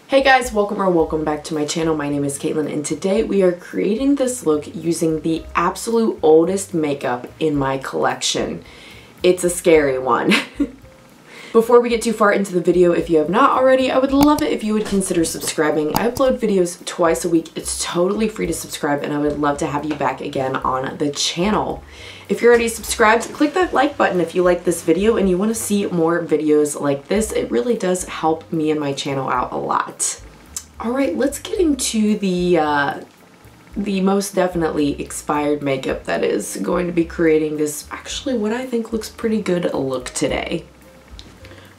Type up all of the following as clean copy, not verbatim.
Hey guys, welcome back to my channel. My name is Caitlin and today we are creating this look using the absolute oldest makeup in my collection. It's a scary one. Before we get too far into the video, if you have not already, I would love it if you would consider subscribing. I upload videos twice a week. It's totally free to subscribe and I would love to have you back again on the channel. If you're already subscribed, click that like button if you like this video and you want to see more videos like this. It really does help me and my channel out a lot. Alright, let's get into the most definitely expired makeup that is going to be creating this, actually what I think looks pretty good look today.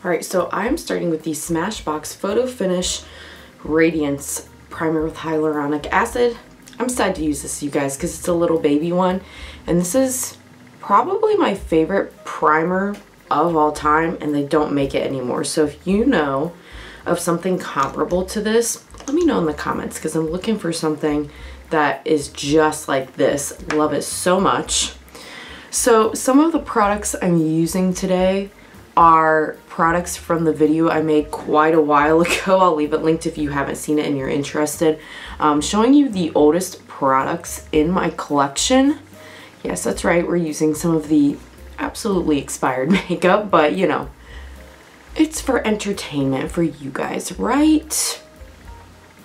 Alright, so I'm starting with the Smashbox Photo Finish Radiance Primer with Hyaluronic Acid. I'm excited to use this, you guys, because it's a little baby one. And this is probably my favorite primer of all time, and they don't make it anymore. So if you know of something comparable to this, let me know in the comments, because I'm looking for something that is just like this. Love it so much. So some of the products I'm using today are products from the video I made quite a while ago. I'll leave it linked if you haven't seen it and you're interested. Showing you the oldest products in my collection. Yes, that's right, we're using some of the absolutely expired makeup, but you know, it's for entertainment for you guys, right?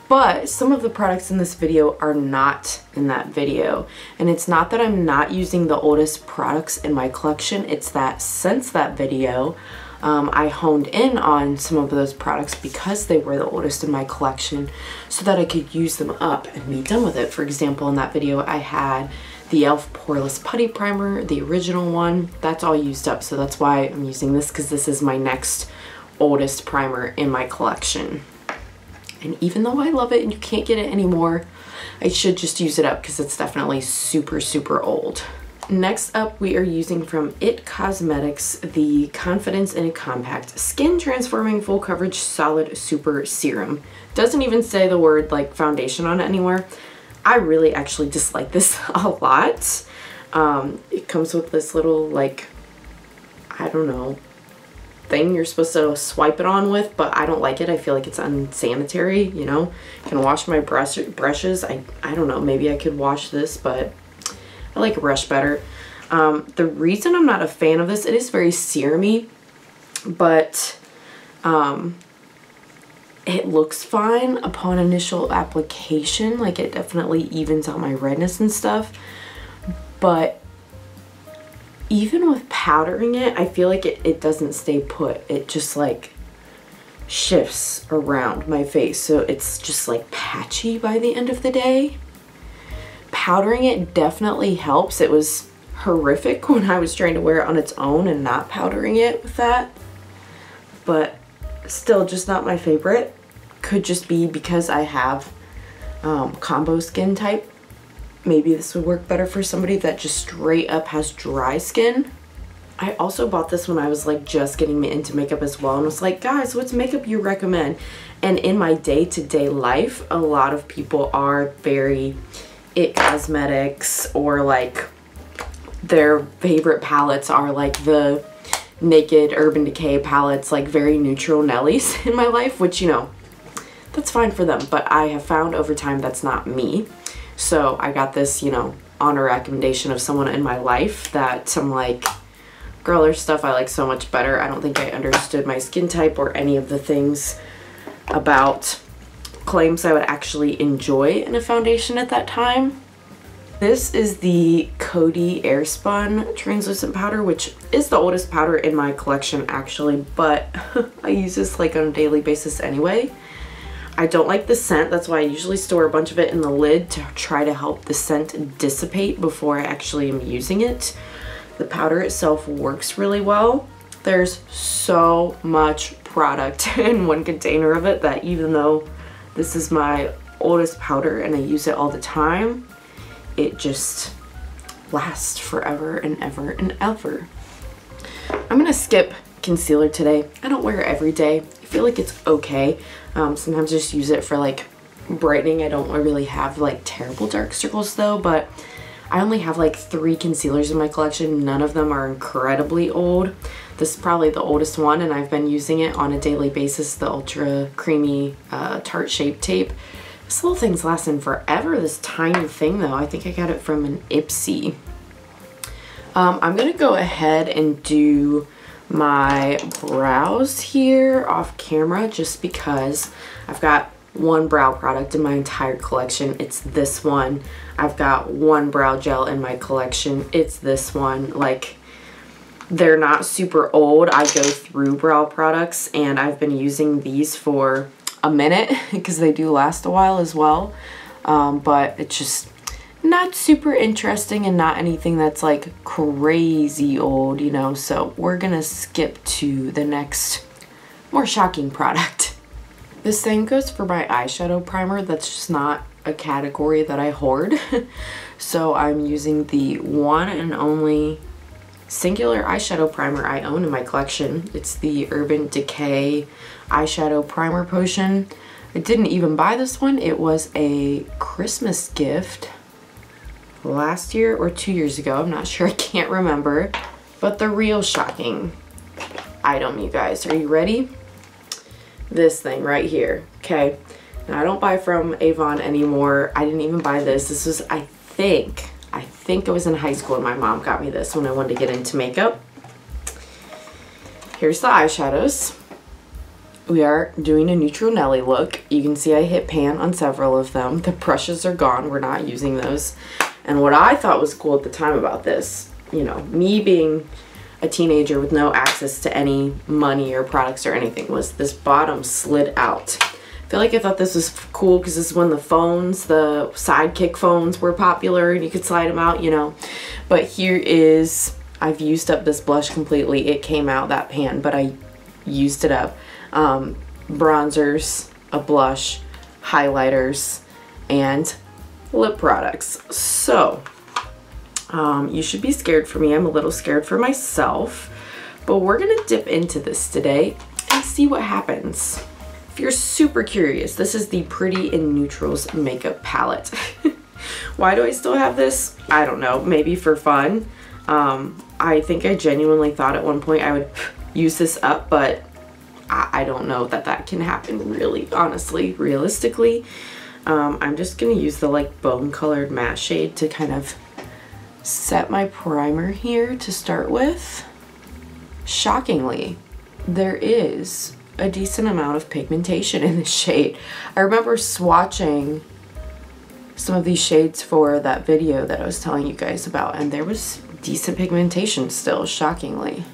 But some of the products in this video are not in that video. And it's not that I'm not using the oldest products in my collection, it's that since that video, I honed in on some of those products because they were the oldest in my collection so that I could use them up and be done with it. For example, in that video I had the e.l.f. Poreless Putty Primer, the original one. That's all used up, so that's why I'm using this, because this is my next oldest primer in my collection. And even though I love it and you can't get it anymore, I should just use it up because it's definitely super, super old. Next up, we are using from IT Cosmetics the Confidence in a Compact Skin Transforming Full Coverage Solid Super Serum. Doesn't even say the word like foundation on it anywhere. I really actually dislike this a lot. It comes with this little like, I don't know, thing you're supposed to swipe it on with, but I don't like it. I feel like it's unsanitary, you know. I can wash my brushes. I don't know, maybe I could wash this, but I like a brush better. The reason I'm not a fan of this, it is very serumy, but it looks fine upon initial application. Like it definitely evens out my redness and stuff, but even with powdering it, I feel like it doesn't stay put. It just like shifts around my face. So it's just like patchy by the end of the day. Powdering it definitely helps. It was horrific when I was trying to wear it on its own and not powdering it with that. But still just not my favorite. Could just be because I have combo skin type. Maybe this would work better for somebody that just straight up has dry skin. I also bought this when I was like just getting into makeup as well and was like, guys, what's makeup you recommend? And in my day-to-day life, a lot of people are very IT Cosmetics, or like their favorite palettes are like the Naked Urban Decay palettes, like very neutral Nellies in my life, which, you know, that's fine for them, but I have found over time that's not me. So I got this, you know, on a recommendation of someone in my life that I'm like, girl, there's stuff I like so much better. I don't think I understood my skin type or any of the things about claims I would actually enjoy in a foundation at that time. This is the Coty Airspun Translucent Powder, which is the oldest powder in my collection actually, but I use this like on a daily basis anyway. I don't like the scent, that's why I usually store a bunch of it in the lid to try to help the scent dissipate before I actually am using it. The powder itself works really well. There's so much product in one container of it that even though this is my oldest powder and I use it all the time, it just lasts forever and ever and ever. I'm gonna skip concealer today. I don't wear it every day. I feel like it's okay. Sometimes I just use it for like brightening. I don't really have like terrible dark circles though, but I only have like 3 concealers in my collection. None of them are incredibly old. This is probably the oldest one, and I've been using it on a daily basis, the Ultra Creamy Tarte Shape Tape. This little thing's lasting forever, this tiny thing though. I think I got it from an Ipsy. I'm gonna go ahead and do my brows here off camera just because I've got one brow product in my entire collection. It's this one. I've got one brow gel in my collection. It's this one. Like, they're not super old. I go through brow products and I've been using these for a minute because they do last a while as well. But it's just not super interesting and not anything that's like crazy old, you know. So we're gonna skip to the next more shocking product. The same goes for my eyeshadow primer. That's just not a category that I hoard. So I'm using the one and only singular eyeshadow primer I own in my collection. It's the Urban Decay eyeshadow primer potion. I didn't even buy this one. It was a Christmas gift last year or 2 years ago. I'm not sure, I can't remember. But the real shocking item, you guys, are you ready? This thing right here. Okay, now I don't buy from Avon anymore. I didn't even buy this. This was, I think I was in high school and my mom got me this when I wanted to get into makeup. Here's the eyeshadows. We are doing a Neutral Nelly look. You can see I hit pan on several of them. The brushes are gone. We're not using those. And what I thought was cool at the time about this, you know, me being a teenager with no access to any money or products or anything, was this bottom slid out. I feel like I thought this was cool because this is when the phones, the Sidekick phones were popular and you could slide them out, you know. But here is, I've used up this blush completely. It came out that pan, but I used it up. Bronzers, a blush, highlighters, and lip products. So you should be scared for me. I'm a little scared for myself, but we're gonna dip into this today and see what happens. If you're super curious, this is the Pretty in Neutrals makeup palette. Why do I still have this? I don't know, maybe for fun. I think I genuinely thought at one point I would use this up, but I don't know that that can happen really, honestly, realistically. I'm just gonna use the like bone colored matte shade to kind of set my primer here to start with. Shockingly, there is a decent amount of pigmentation in this shade. I remember swatching some of these shades for that video that I was telling you guys about, and there was decent pigmentation still, shockingly.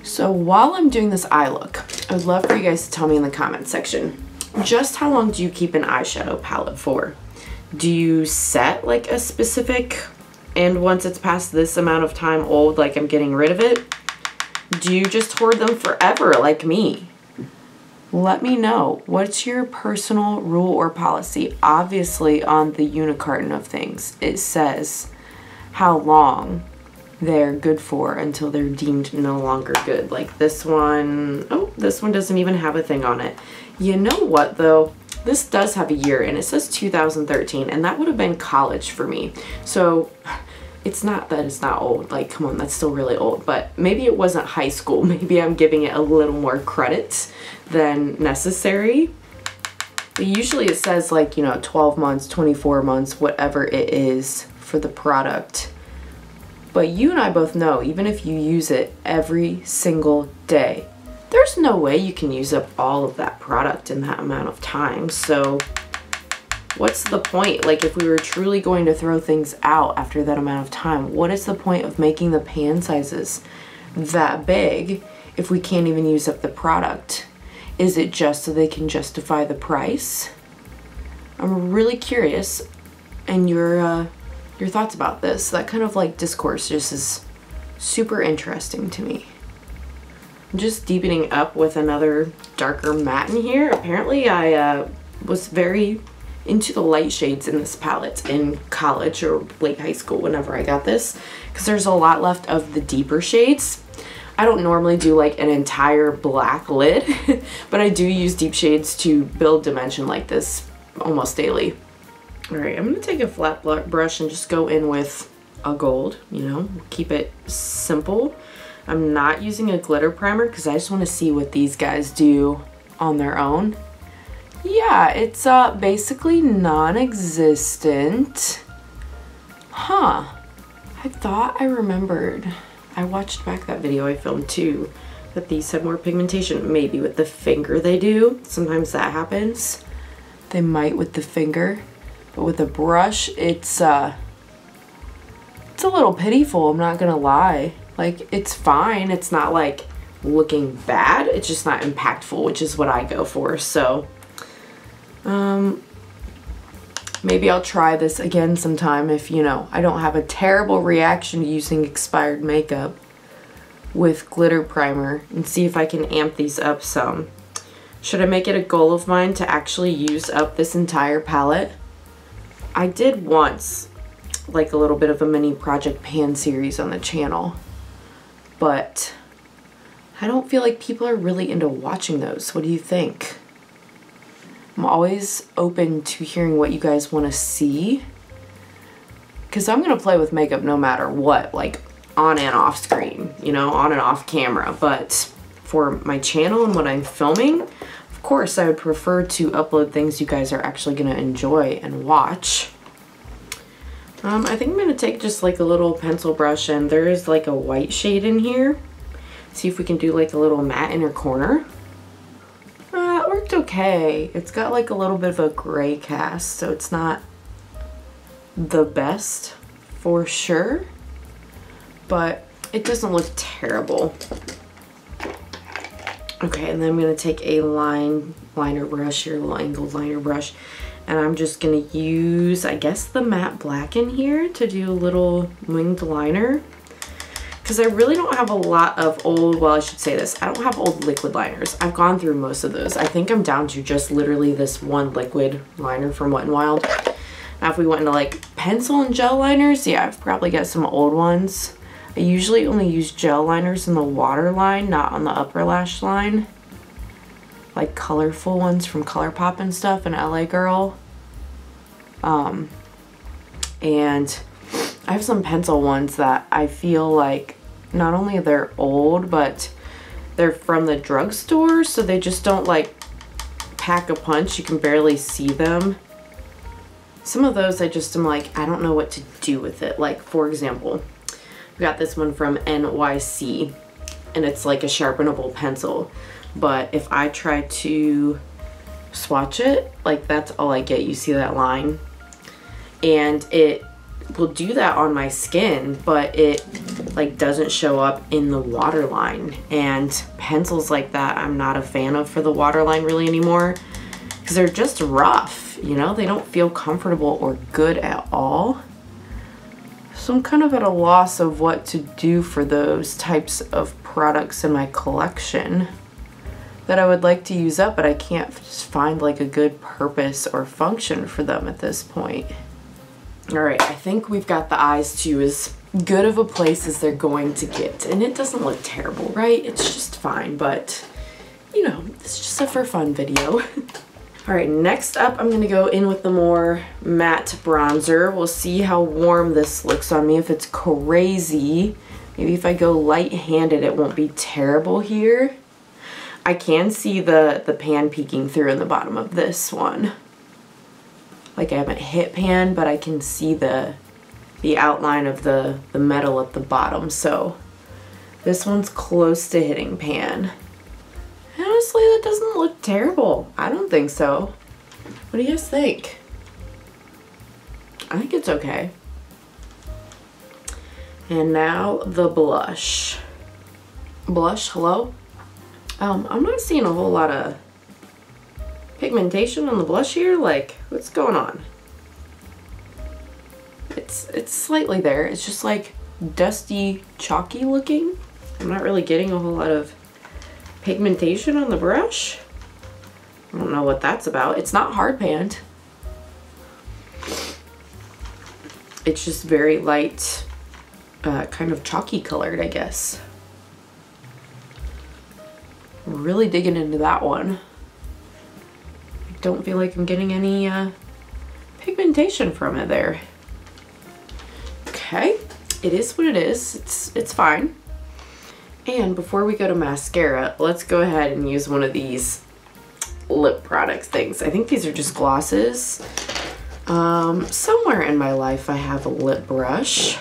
So while I'm doing this eye look, I would love for you guys to tell me in the comment section, just how long do you keep an eyeshadow palette for? Do you set like a specific, and once it's past this amount of time old, like I'm getting rid of it? Do you just hoard them forever like me? Let me know. What's your personal rule or policy? Obviously on the Unicarton of things, it says how long they're good for until they're deemed no longer good. Like this one, oh, this one doesn't even have a thing on it. You know what though? This does have a year and it says 2013, and that would have been college for me. So it's not that it's not old, like come on, that's still really old, but maybe it wasn't high school. Maybe I'm giving it a little more credit than necessary. But usually it says like, you know, 12 months, 24 months, whatever it is for the product. But you and I both know, even if you use it every single day, there's no way you can use up all of that product in that amount of time. So what's the point? Like if we were truly going to throw things out after that amount of time, what is the point of making the pan sizes that big if we can't even use up the product? Is it just so they can justify the price? I'm really curious, and your thoughts about this. That kind of like discourse just is super interesting to me. I'm just deepening up with another darker matte in here. Apparently I was very into the light shades in this palette in college or late high school whenever I got this, because there's a lot left of the deeper shades. I don't normally do like an entire black lid, but I do use deep shades to build dimension like this almost daily. All right, I'm gonna take a flat brush and just go in with a gold, you know, keep it simple. I'm not using a glitter primer because I just want to see what these guys do on their own. Yeah, it's basically non-existent. Huh. I thought I remembered. I watched back that video I filmed too, that these have more pigmentation. Maybe with the finger they do. Sometimes that happens. They might with the finger. But with a brush, it's a little pitiful, I'm not gonna lie. Like, it's fine. It's not like looking bad. It's just not impactful, which is what I go for. So, maybe I'll try this again sometime if, you know, I don't have a terrible reaction to using expired makeup with glitter primer, and see if I can amp these up some. Should I make it a goal of mine to actually use up this entire palette? I did once, like a little bit of a mini Project Pan series on the channel, but I don't feel like people are really into watching those. What do you think? I'm always open to hearing what you guys want to see, because I'm going to play with makeup no matter what, like on and off screen, you know, on and off camera. But for my channel and what I'm filming, of course I would prefer to upload things you guys are actually going to enjoy and watch. I think I'm going to take just like a little pencil brush, and there is like a white shade in here. See if we can do like a little matte inner corner. It worked okay. It's got like a little bit of a gray cast, so it's not the best for sure, but it doesn't look terrible. Okay, and then I'm going to take a liner brush here, a little angled liner brush, and I'm just going to use, I guess, the matte black in here to do a little winged liner. Because I really don't have a lot of old, well, I should say this, I don't have old liquid liners. I've gone through most of those. I think I'm down to just literally this one liquid liner from Wet n Wild. Now if we went into like pencil and gel liners, yeah, I've probably got some old ones. I usually only use gel liners in the waterline, not on the upper lash line. Like colorful ones from ColourPop and stuff, and LA Girl. And I have some pencil ones that I feel like not only they're old, but they're from the drugstore, so they just don't like pack a punch. You can barely see them. Some of those I just am like, I don't know what to do with it. Like, for example, we got this one from NYC, and it's like a sharpenable pencil. But if I try to swatch it, like that's all I get. You see that line? And it will do that on my skin, but it like doesn't show up in the waterline. And pencils like that I'm not a fan of for the waterline really anymore, because they're just rough, you know? They don't feel comfortable or good at all. So I'm kind of at a loss of what to do for those types of products in my collection that I would like to use up, but I can't just find like a good purpose or function for them at this point. All right, I think we've got the eyes to as good of a place as they're going to get. And it doesn't look terrible, right? It's just fine, but you know, it's just a for fun video. All right, next up, I'm gonna go in with the more matte bronzer. We'll see how warm this looks on me. If it's crazy, maybe if I go light-handed, it won't be terrible here. I can see the pan peeking through in the bottom of this one. Like I haven't hit pan, but I can see the outline of the metal at the bottom. So this one's close to hitting pan. Honestly, that doesn't look terrible. I don't think so. What do you guys think? I think it's okay. And now the blush. Blush, hello? I'm not seeing a whole lot of pigmentation on the blush here. Like, what's going on? It's slightly there. It's just like dusty, chalky looking. I'm not really getting a whole lot of pigmentation on the brush. I don't know what that's about. It's not hard panned. It's just very light, kind of chalky colored, I guess. Really digging into that one. I don't feel like I'm getting any pigmentation from it there. Okay, it is what it is. It's fine. And before we go to mascara, let's go ahead and use one of these lip product things. I think these are just glosses. Somewhere in my life I have a lip brush.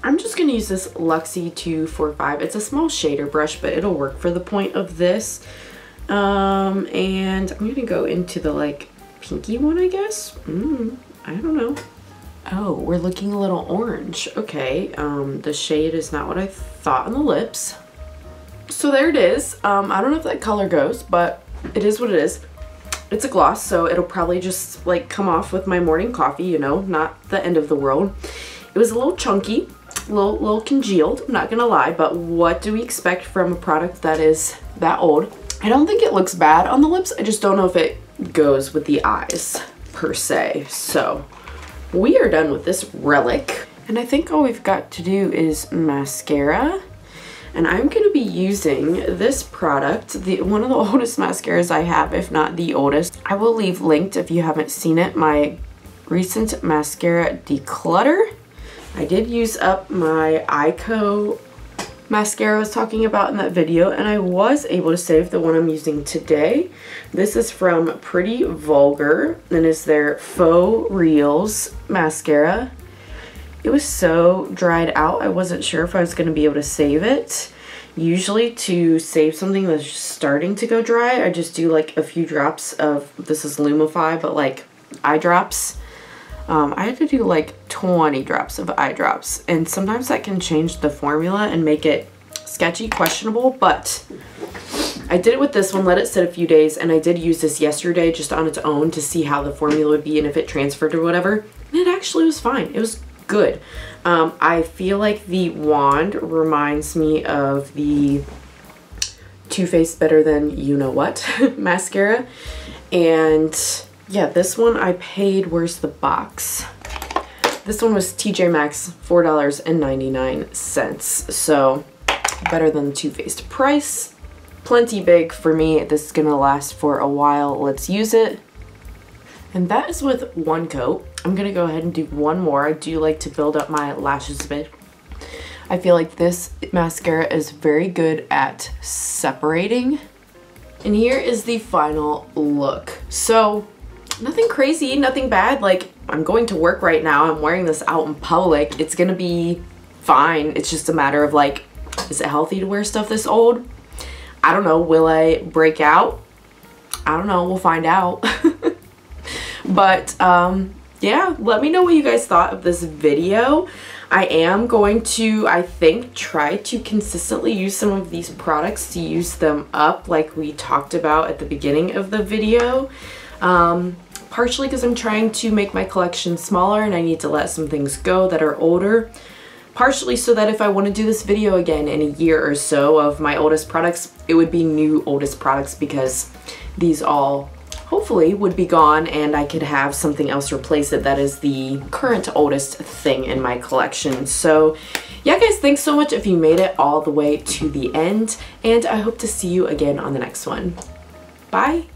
I'm just gonna use this Luxie 245. It's a small shader brush, but it'll work for the point of this. And I'm gonna go into the like pinky one, I guess. I don't know. Oh, we're looking a little orange. Okay, the shade is not what I thought on the lips. So there it is. I don't know if that color goes, but it is what it is. It's a gloss, so it'll probably just like come off with my morning coffee, you know, not the end of the world. It was a little chunky, a little congealed, I'm not gonna lie, but what do we expect from a product that is that old? I don't think it looks bad on the lips. I just don't know if it goes with the eyes per se. So we are done with this relic. And I think all we've got to do is mascara. And I'm going to be using this product, one of the oldest mascaras I have, if not the oldest. I will leave linked if you haven't seen it, my recent mascara declutter. I did use up my Eyeko mascara I was talking about in that video, and I was able to save the one I'm using today. This is from Pretty Vulgar, and is their Faux Reals mascara. It was so dried out, I wasn't sure if I was going to be able to save it. Usually to save something that's just starting to go dry, I just do like a few drops of, this is Lumify, but like eye drops. I had to do like 20 drops of eye drops, and sometimes that can change the formula and make it sketchy, questionable, but I did it with this one, let it sit a few days, and I did use this yesterday just on its own to see how the formula would be and if it transferred or whatever, and it actually was fine. It was good. I feel like the wand reminds me of the Too Faced Better Than You Know What mascara, and yeah, this one I paid, where's the box? This one was TJ Maxx, $4.99, so better than the Too Faced price. Plenty big for me. This is gonna last for a while. Let's use it. And that is with one coat. I'm gonna go ahead and do one more. I do like to build up my lashes a bit. I feel like this mascara is very good at separating. And here is the final look. So nothing crazy, nothing bad. Like, I'm going to work right now. I'm wearing this out in public. It's gonna be fine. It's just a matter of like, is it healthy to wear stuff this old? I don't know. Will I break out? I don't know. We'll find out. But yeah, let me know what you guys thought of this video. I am going to, I think, try to consistently use some of these products to use them up like we talked about at the beginning of the video. Partially because I'm trying to make my collection smaller and I need to let some things go that are older. Partially so that if I want to do this video again in a year or so of my oldest products, it would be new oldest products, because these all hopefully would be gone and I could have something else replace it that is the current oldest thing in my collection. So yeah guys, thanks so much if you made it all the way to the end, and I hope to see you again on the next one. Bye!